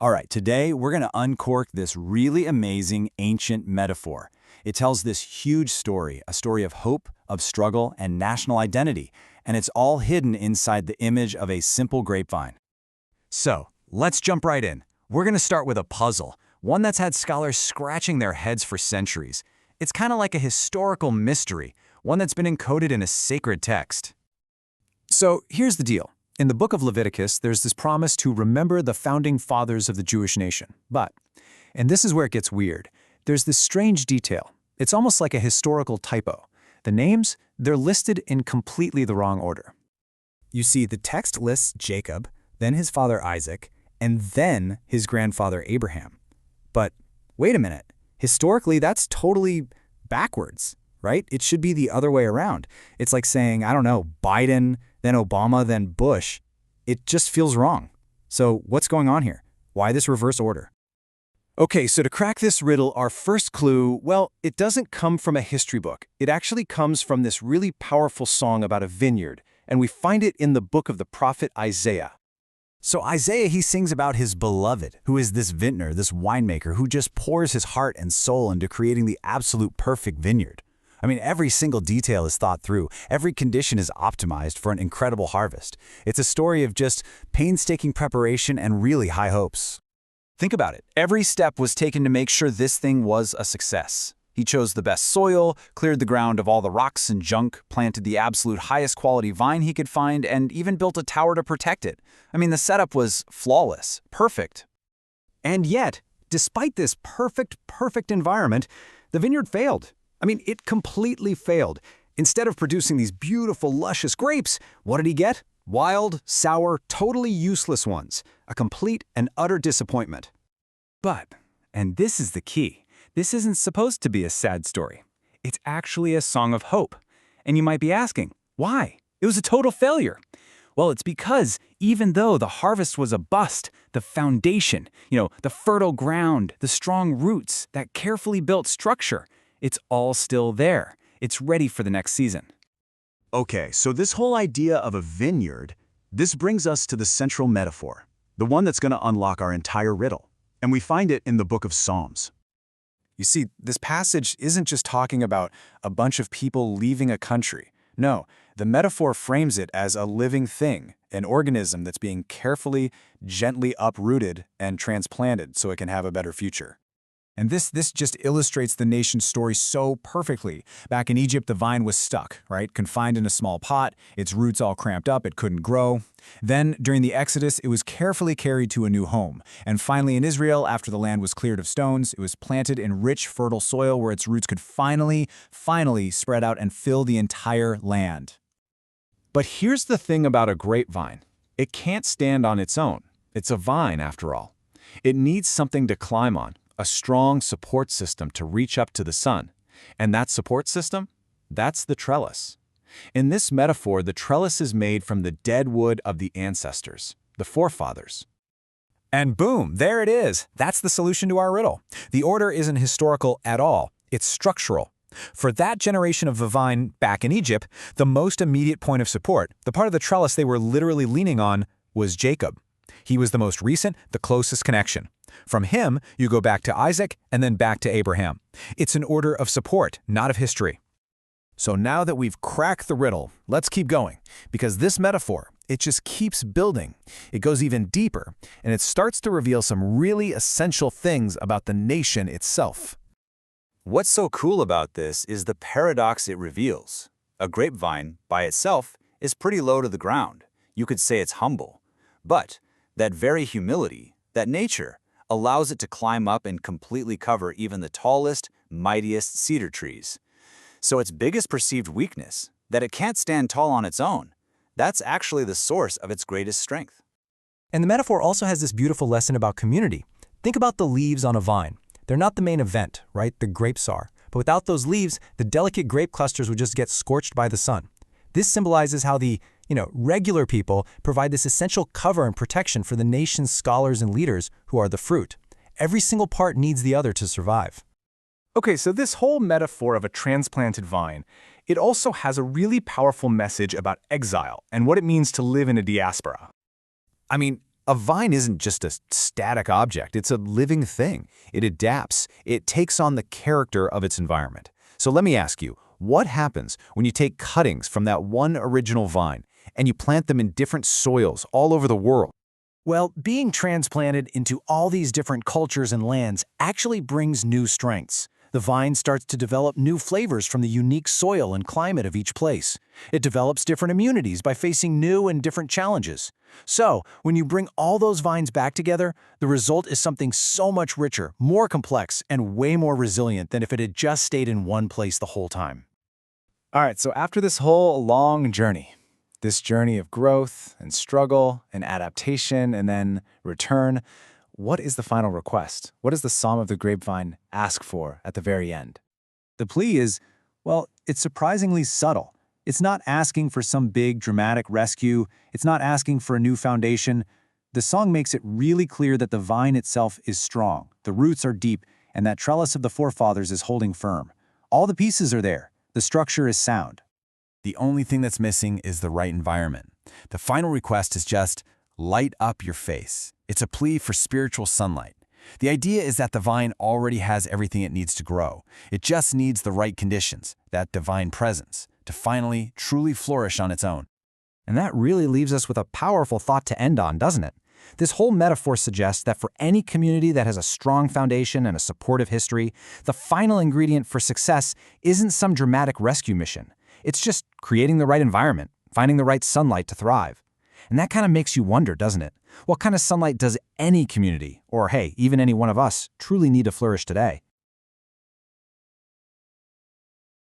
All right, today we're going to uncork this really amazing ancient metaphor. It tells this huge story, a story of hope, of struggle, and national identity, and it's all hidden inside the image of a simple grapevine. So, let's jump right in. We're going to start with a puzzle, one that's had scholars scratching their heads for centuries. It's kind of like a historical mystery, one that's been encoded in a sacred text. So, here's the deal. In the book of Leviticus, there's this promise to remember the founding fathers of the Jewish nation. But, and this is where it gets weird, there's this strange detail. It's almost like a historical typo. The names, they're listed in completely the wrong order. You see, the text lists Jacob, then his father Isaac, and then his grandfather Abraham. But wait a minute, historically that's totally backwards, right? It should be the other way around. It's like saying, I don't know, Biden, then Obama, then Bush. It just feels wrong. So what's going on here? Why this reverse order? Okay, so to crack this riddle, our first clue, well, it doesn't come from a history book. It actually comes from this really powerful song about a vineyard, and we find it in the book of the prophet Isaiah. So Isaiah, he sings about his beloved, who is this vintner, this winemaker, who just pours his heart and soul into creating the absolute perfect vineyard. I mean, every single detail is thought through. Every condition is optimized for an incredible harvest. It's a story of just painstaking preparation and really high hopes. Think about it. Every step was taken to make sure this thing was a success. He chose the best soil, cleared the ground of all the rocks and junk, planted the absolute highest quality vine he could find, and even built a tower to protect it. I mean, the setup was flawless, perfect. And yet, despite this perfect environment, the vineyard failed. I mean, it completely failed. Instead of producing these beautiful, luscious grapes, what did he get? Wild, sour, totally useless ones. A complete and utter disappointment. But, and this is the key, this isn't supposed to be a sad story. It's actually a song of hope. And you might be asking, why? It was a total failure. Well, it's because even though the harvest was a bust, the foundation, the fertile ground, the strong roots, that carefully built structure, it's all still there. It's ready for the next season. Okay, so this whole idea of a vineyard, this brings us to the central metaphor, the one that's going to unlock our entire riddle. And we find it in the book of Psalms. You see, this passage isn't just talking about a bunch of people leaving a country. No, the metaphor frames it as a living thing, an organism that's being carefully, gently uprooted and transplanted so it can have a better future. And this just illustrates the nation's story so perfectly. Back in Egypt, the vine was stuck, right? Confined in a small pot, its roots all cramped up, it couldn't grow. Then, during the Exodus, it was carefully carried to a new home. And finally in Israel, after the land was cleared of stones, it was planted in rich, fertile soil where its roots could finally spread out and fill the entire land. But here's the thing about a grapevine. It can't stand on its own. It's a vine, after all. It needs something to climb on. A strong support system to reach up to the sun. And that support system? That's the trellis. In this metaphor, the trellis is made from the dead wood of the ancestors, the forefathers. And boom, there it is. That's the solution to our riddle. The order isn't historical at all. It's structural. For that generation of the vine back in Egypt, the most immediate point of support, the part of the trellis they were literally leaning on, was Jacob. He was the most recent, the closest connection. From him, you go back to Isaac and then back to Abraham. It's an order of support, not of history. So now that we've cracked the riddle, let's keep going, because this metaphor, it just keeps building. It goes even deeper, and it starts to reveal some really essential things about the nation itself. What's so cool about this is the paradox it reveals. A grapevine, by itself, is pretty low to the ground. You could say it's humble. But that very humility, that nature, allows it to climb up and completely cover even the tallest, mightiest cedar trees. So its biggest perceived weakness, that it can't stand tall on its own, that's actually the source of its greatest strength. And the metaphor also has this beautiful lesson about community. Think about the leaves on a vine. They're not the main event, right? The grapes are. But without those leaves, the delicate grape clusters would just get scorched by the sun. This symbolizes how the regular people provide this essential cover and protection for the nation's scholars and leaders who are the fruit. Every single part needs the other to survive. Okay, so this whole metaphor of a transplanted vine, it also has a really powerful message about exile and what it means to live in a diaspora. I mean, A vine isn't just a static object, it's a living thing. It adapts, it takes on the character of its environment. So let me ask you, what happens when you take cuttings from that one original vine and you plant them in different soils all over the world? Well, being transplanted into all these different cultures and lands actually brings new strengths. The vine starts to develop new flavors from the unique soil and climate of each place. It develops different immunities by facing new and different challenges. So, when you bring all those vines back together, the result is something so much richer, more complex, and way more resilient than if it had just stayed in one place the whole time. All right, so after this whole long journey, this journey of growth and struggle and adaptation and then return, what is the final request? What does the Psalm of the Grapevine ask for at the very end? The plea is, well, it's surprisingly subtle. It's not asking for some big dramatic rescue. It's not asking for a new foundation. The song makes it really clear that the vine itself is strong, the roots are deep, and that trellis of the forefathers is holding firm. All the pieces are there. The structure is sound. The only thing that's missing is the right environment. The final request is just light up your face. It's a plea for spiritual sunlight. The idea is that the vine already has everything it needs to grow. It just needs the right conditions, that divine presence, to finally, truly flourish on its own. And that really leaves us with a powerful thought to end on, doesn't it? This whole metaphor suggests that for any community that has a strong foundation and a supportive history, the final ingredient for success isn't some dramatic rescue mission. It's just creating the right environment, finding the right sunlight to thrive. And that kind of makes you wonder, doesn't it? What kind of sunlight does any community, or hey, even any one of us, truly need to flourish today?